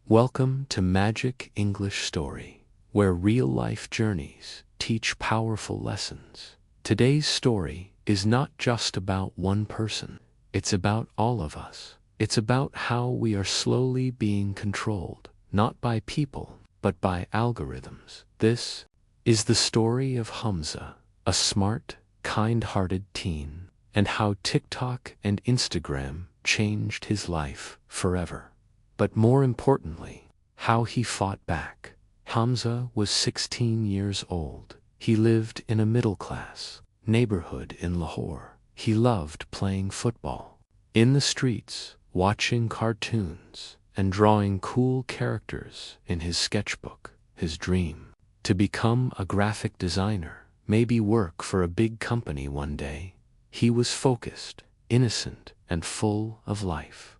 Welcome to Magic English Story, where real-life journeys teach powerful lessons. Today's story is not just about one person. It's about all of us. It's about how we are slowly being controlled, not by people, but by algorithms. This is the story of Hamza, a smart, kind-hearted teen, and how TikTok and Instagram changed his life forever. But more importantly, how he fought back. Hamza was 16 years old. He lived in a middle-class neighborhood in Lahore. He loved playing football in the streets, watching cartoons, and drawing cool characters in his sketchbook. His dream: to become a graphic designer, maybe work for a big company one day. He was focused, innocent, and full of life.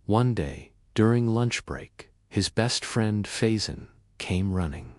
One day, during lunch break, his best friend Faizan came running.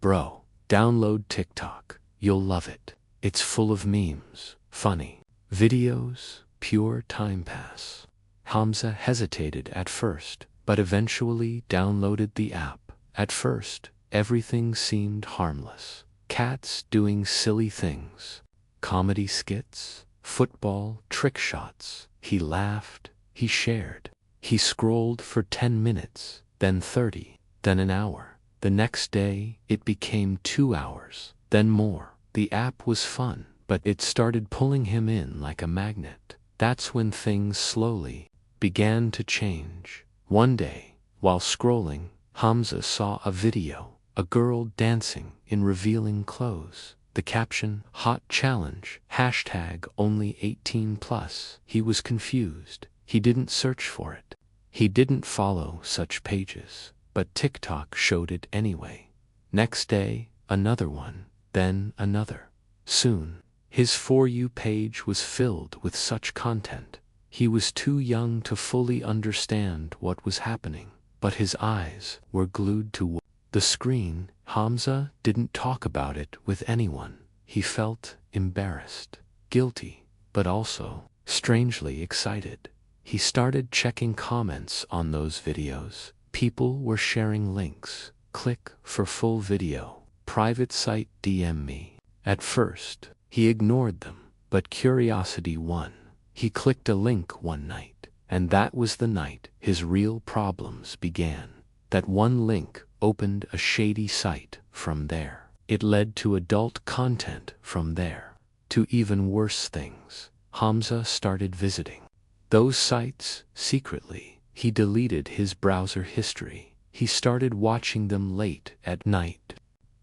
"Bro, download TikTok. You'll love it. It's full of memes, funny videos, pure time pass." Hamza hesitated at first, but eventually downloaded the app. At first, everything seemed harmless. Cats doing silly things, comedy skits, football trick shots. He laughed, he shared. He scrolled for 10 minutes, then 30, then an hour. The next day, it became 2 hours, then more. The app was fun, but it started pulling him in like a magnet. That's when things slowly began to change. One day, while scrolling, Hamza saw a video, a girl dancing in revealing clothes. The caption: "Hot challenge, #only 18+. He was confused. He didn't search for it. He didn't follow such pages, but TikTok showed it anyway. Next day, another one, then another. Soon, his For You page was filled with such content. He was too young to fully understand what was happening, but his eyes were glued to the screen. Hamza didn't talk about it with anyone. He felt embarrassed, guilty, but also strangely excited. He started checking comments on those videos. People were sharing links. "Click for full video. Private site, DM me." At first, he ignored them, but curiosity won. He clicked a link one night, and that was the night his real problems began. That one link opened a shady site. From there, it led to adult content. From there, to even worse things. Hamza started visiting those sites secretly. He deleted his browser history. He started watching them late at night.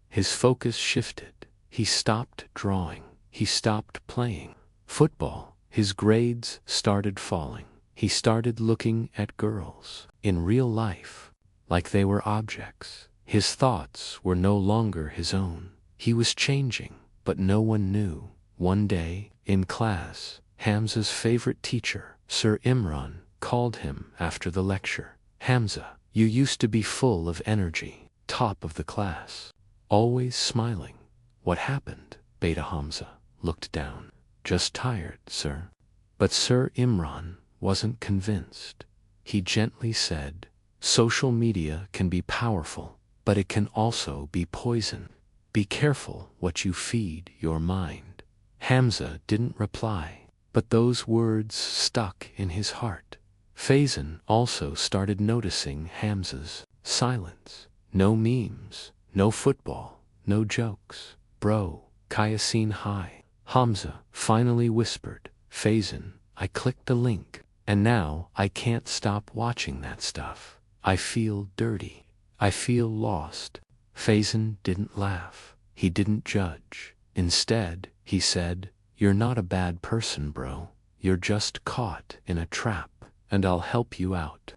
His focus shifted. He stopped drawing. He stopped playing football. His grades started falling. He started looking at girls in real life like they were objects. His thoughts were no longer his own. He was changing, but no one knew. One day, in class, Hamza's favorite teacher, Sir Imran, called him after the lecture. "Hamza, you used to be full of energy, top of the class, always smiling. What happened?" Beta Hamza looked down. "Just tired, sir." But Sir Imran wasn't convinced. He gently said, "Social media can be powerful, but it can also be poison. Be careful what you feed your mind." Hamza didn't reply, but those words stuck in his heart. Faizan also started noticing Hamza's silence. No memes, no football, no jokes. "Bro, Kyasin hi." Hamza finally whispered, "Faizan, I clicked the link, and now I can't stop watching that stuff. I feel dirty. I feel lost." Faizan didn't laugh. He didn't judge. Instead, he said, "You're not a bad person, bro. You're just caught in a trap, and I'll help you out."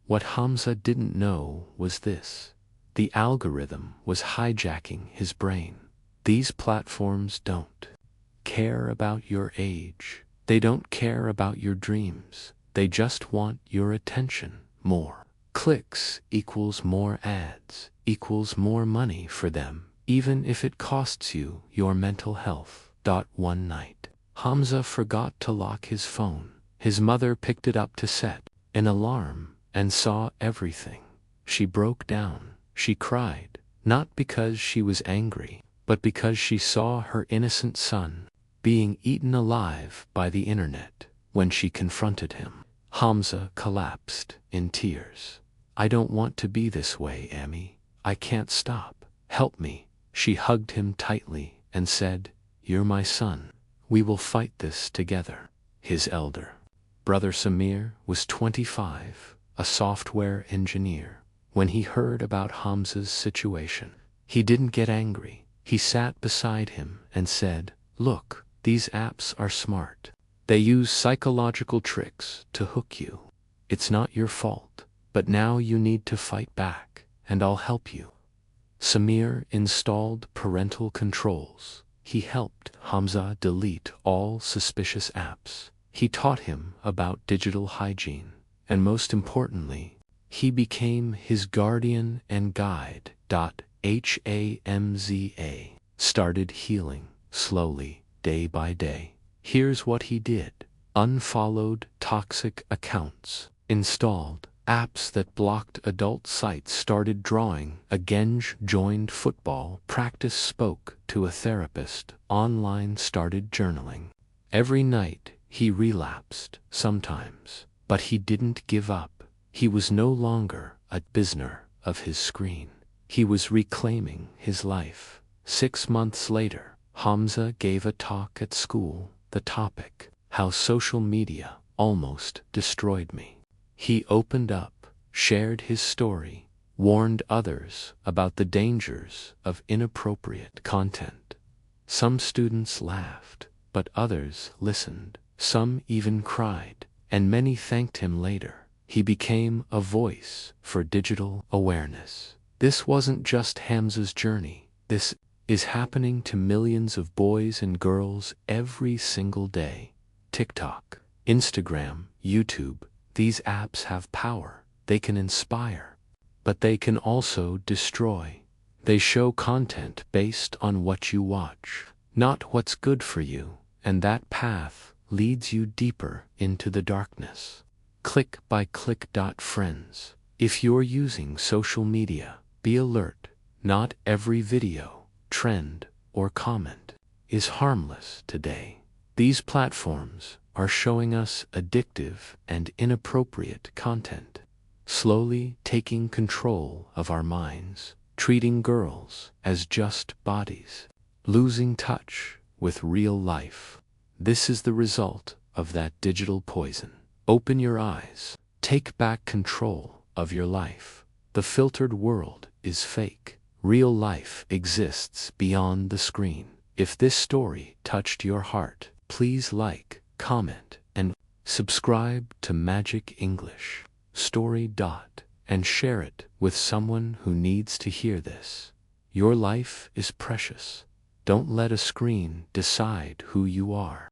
What Hamza didn't know was this: the algorithm was hijacking his brain. These platforms don't care about your age. They don't care about your dreams. They just want your attention. More clicks equals more ads, equals more money for them, even if it costs you your mental health. One night, Hamza forgot to lock his phone. His mother picked it up to set an alarm and saw everything. She broke down. She cried, not because she was angry, but because she saw her innocent son being eaten alive by the internet. When she confronted him, Hamza collapsed in tears. "I don't want to be this way, Amy. I can't stop. Help me." She hugged him tightly and said, "You're my son. We will fight this together." His elder brother Samir was 25, a software engineer. When he heard about Hamza's situation, he didn't get angry. He sat beside him and said, "Look, these apps are smart. They use psychological tricks to hook you. It's not your fault, but now you need to fight back, and I'll help you." Samir installed parental controls. He helped Hamza delete all suspicious apps. He taught him about digital hygiene, and most importantly, he became his guardian and guide. Hamza started healing slowly, day by day. Here's what he did: unfollowed toxic accounts, installed apps that blocked adult sites, started drawing again, joined football practice, spoke to a therapist, online started journaling. Every night he relapsed sometimes, but he didn't give up. He was no longer a prisoner of his screen. He was reclaiming his life. 6 months later, Hamza gave a talk at school. The topic: how social media almost destroyed me. He opened up, shared his story, warned others about the dangers of inappropriate content. Some students laughed, but others listened. Some even cried, and many thanked him later. He became a voice for digital awareness. This wasn't just Hamza's journey. This is happening to millions of boys and girls every single day. TikTok, Instagram, YouTube, these apps have power. They can inspire, but they can also destroy. They show content based on what you watch, not what's good for you, and that path leads you deeper into the darkness. Click by click. Friends, if you're using social media, be alert. Not every video, trend, or comment is harmless today. These platforms are showing us addictive and inappropriate content, slowly taking control of our minds, treating girls as just bodies, losing touch with real life. This is the result of that digital poison. Open your eyes. Take back control of your life. The filtered world is fake. Real life exists beyond the screen. If this story touched your heart, please like, comment, and subscribe to Magic English Story. And share it with someone who needs to hear this. Your life is precious. Don't let a screen decide who you are.